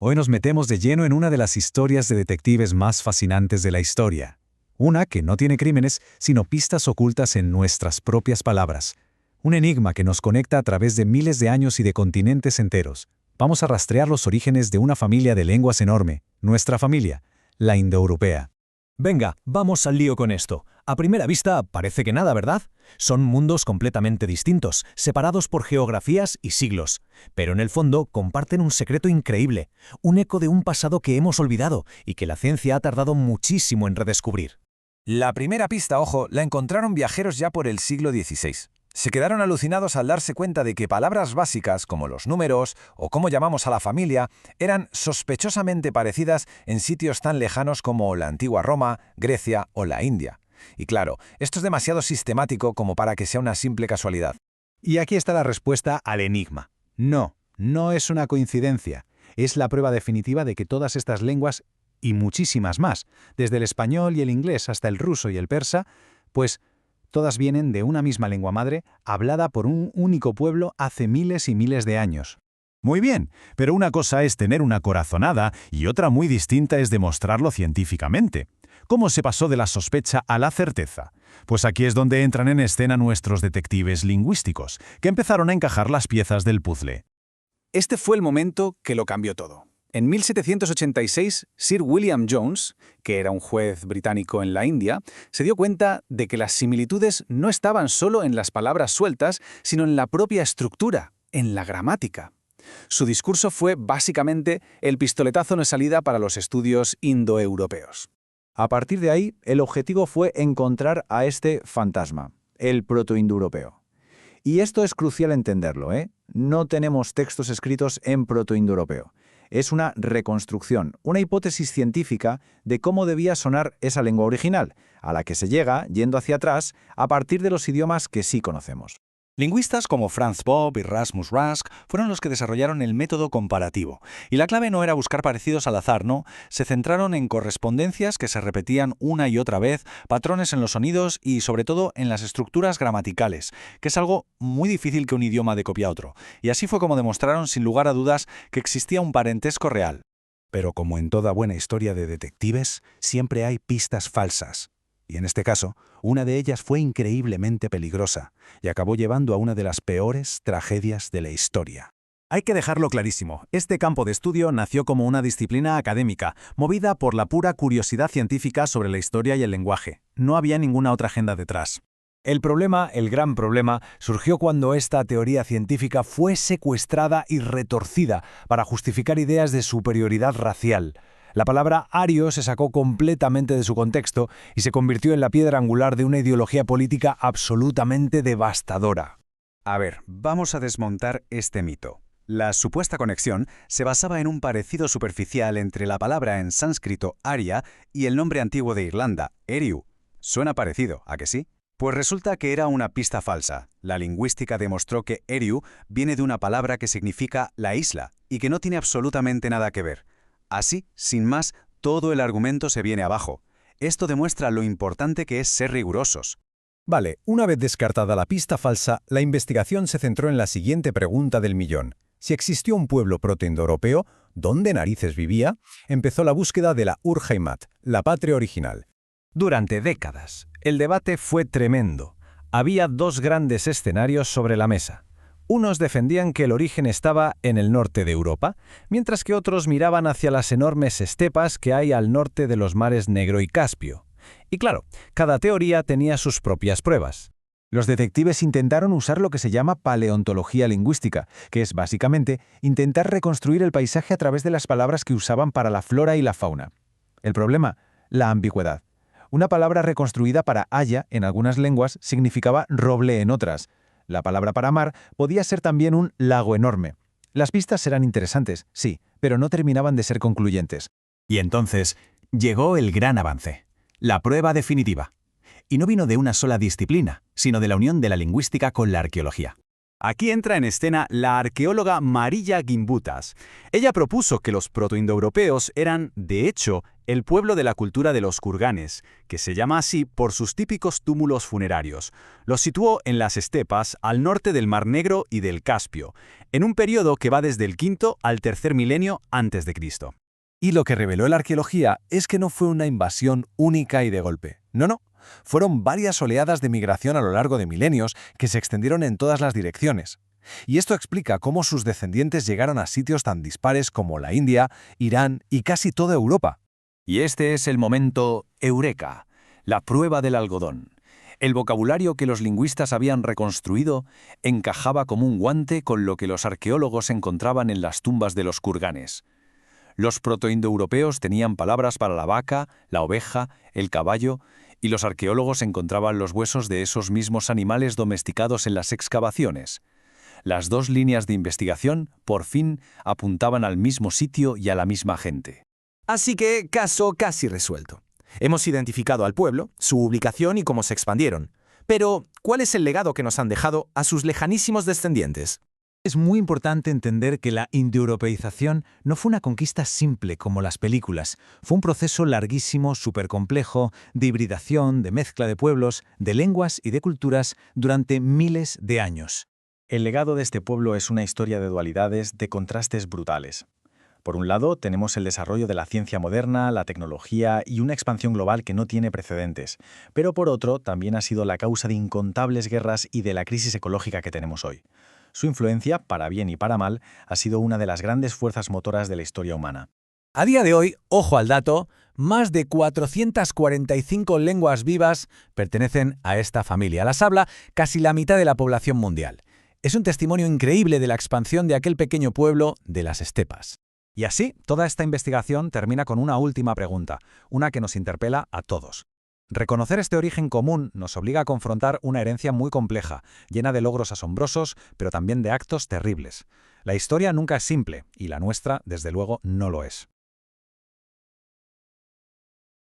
Hoy nos metemos de lleno en una de las historias de detectives más fascinantes de la historia. Una que no tiene crímenes, sino pistas ocultas en nuestras propias palabras. Un enigma que nos conecta a través de miles de años y de continentes enteros. Vamos a rastrear los orígenes de una familia de lenguas enorme, nuestra familia, la indoeuropea. Venga, vamos al lío con esto. A primera vista parece que nada, ¿verdad? Son mundos completamente distintos, separados por geografías y siglos. Pero en el fondo comparten un secreto increíble, un eco de un pasado que hemos olvidado y que la ciencia ha tardado muchísimo en redescubrir. La primera pista, ojo, la encontraron viajeros ya por el siglo XVI. Se quedaron alucinados al darse cuenta de que palabras básicas como los números o cómo llamamos a la familia eran sospechosamente parecidas en sitios tan lejanos como la antigua Roma, Grecia o la India. Y claro, esto es demasiado sistemático como para que sea una simple casualidad. Y aquí está la respuesta al enigma. No, no es una coincidencia. Es la prueba definitiva de que todas estas lenguas, y muchísimas más, desde el español y el inglés hasta el ruso y el persa, pues todas vienen de una misma lengua madre, hablada por un único pueblo hace miles y miles de años. Muy bien, pero una cosa es tener una corazonada y otra muy distinta es demostrarlo científicamente. ¿Cómo se pasó de la sospecha a la certeza? Pues aquí es donde entran en escena nuestros detectives lingüísticos, que empezaron a encajar las piezas del puzzle. Este fue el momento que lo cambió todo. En 1786, Sir William Jones, que era un juez británico en la India, se dio cuenta de que las similitudes no estaban solo en las palabras sueltas, sino en la propia estructura, en la gramática. Su discurso fue básicamente el pistoletazo de salida para los estudios indoeuropeos. A partir de ahí, el objetivo fue encontrar a este fantasma, el protoindoeuropeo. Y esto es crucial entenderlo, ¿eh? No tenemos textos escritos en protoindoeuropeo. Es una reconstrucción, una hipótesis científica de cómo debía sonar esa lengua original, a la que se llega, yendo hacia atrás, a partir de los idiomas que sí conocemos. Lingüistas como Franz Bopp y Rasmus Rask fueron los que desarrollaron el método comparativo. Y la clave no era buscar parecidos al azar, no. Se centraron en correspondencias que se repetían una y otra vez, patrones en los sonidos y, sobre todo, en las estructuras gramaticales, que es algo muy difícil que un idioma de copie a otro. Y así fue como demostraron, sin lugar a dudas, que existía un parentesco real. Pero como en toda buena historia de detectives, siempre hay pistas falsas. Y en este caso, una de ellas fue increíblemente peligrosa y acabó llevando a una de las peores tragedias de la historia. Hay que dejarlo clarísimo, este campo de estudio nació como una disciplina académica, movida por la pura curiosidad científica sobre la historia y el lenguaje. No había ninguna otra agenda detrás. El problema, el gran problema, surgió cuando esta teoría científica fue secuestrada y retorcida para justificar ideas de superioridad racial. La palabra ario se sacó completamente de su contexto y se convirtió en la piedra angular de una ideología política absolutamente devastadora. A ver, vamos a desmontar este mito. La supuesta conexión se basaba en un parecido superficial entre la palabra en sánscrito aria y el nombre antiguo de Irlanda, Eriu. Suena parecido, ¿a que sí? Pues resulta que era una pista falsa. La lingüística demostró que Eriu viene de una palabra que significa la isla y que no tiene absolutamente nada que ver. Así, sin más, todo el argumento se viene abajo. Esto demuestra lo importante que es ser rigurosos. Vale, una vez descartada la pista falsa, la investigación se centró en la siguiente pregunta del millón. Si existió un pueblo protoindoeuropeo, ¿dónde narices vivía? Empezó la búsqueda de la Ur-Heimat, la patria original. Durante décadas, el debate fue tremendo. Había dos grandes escenarios sobre la mesa. Unos defendían que el origen estaba en el norte de Europa, mientras que otros miraban hacia las enormes estepas que hay al norte de los mares Negro y Caspio. Y claro, cada teoría tenía sus propias pruebas. Los detectives intentaron usar lo que se llama paleontología lingüística, que es básicamente intentar reconstruir el paisaje a través de las palabras que usaban para la flora y la fauna. El problema, la ambigüedad. Una palabra reconstruida para haya en algunas lenguas significaba roble en otras. La palabra para mar podía ser también un lago enorme. Las pistas eran interesantes, sí, pero no terminaban de ser concluyentes. Y entonces llegó el gran avance, la prueba definitiva. Y no vino de una sola disciplina, sino de la unión de la lingüística con la arqueología. Aquí entra en escena la arqueóloga Marija Gimbutas. Ella propuso que los protoindoeuropeos eran, de hecho, el pueblo de la cultura de los kurganes, que se llama así por sus típicos túmulos funerarios. Los situó en las estepas al norte del Mar Negro y del Caspio, en un periodo que va desde el V al tercer milenio antes de Cristo. Y lo que reveló la arqueología es que no fue una invasión única y de golpe. No. Fueron varias oleadas de migración a lo largo de milenios que se extendieron en todas las direcciones. Y esto explica cómo sus descendientes llegaron a sitios tan dispares como la India, Irán y casi toda Europa. Y este es el momento eureka, la prueba del algodón. El vocabulario que los lingüistas habían reconstruido encajaba como un guante con lo que los arqueólogos encontraban en las tumbas de los kurganes. Los protoindoeuropeos tenían palabras para la vaca, la oveja, el caballo, y los arqueólogos encontraban los huesos de esos mismos animales domesticados en las excavaciones. Las dos líneas de investigación, por fin, apuntaban al mismo sitio y a la misma gente. Así que, caso casi resuelto. Hemos identificado al pueblo, su ubicación y cómo se expandieron. Pero, ¿cuál es el legado que nos han dejado a sus lejanísimos descendientes? Es muy importante entender que la indoeuropeización no fue una conquista simple como las películas. Fue un proceso larguísimo, supercomplejo, de hibridación, de mezcla de pueblos, de lenguas y de culturas durante miles de años. El legado de este pueblo es una historia de dualidades, de contrastes brutales. Por un lado, tenemos el desarrollo de la ciencia moderna, la tecnología y una expansión global que no tiene precedentes. Pero por otro, también ha sido la causa de incontables guerras y de la crisis ecológica que tenemos hoy. Su influencia, para bien y para mal, ha sido una de las grandes fuerzas motoras de la historia humana. A día de hoy, ojo al dato, más de 445 lenguas vivas pertenecen a esta familia. Las habla casi la mitad de la población mundial. Es un testimonio increíble de la expansión de aquel pequeño pueblo de las estepas. Y así, toda esta investigación termina con una última pregunta, una que nos interpela a todos. Reconocer este origen común nos obliga a confrontar una herencia muy compleja, llena de logros asombrosos, pero también de actos terribles. La historia nunca es simple, y la nuestra, desde luego, no lo es.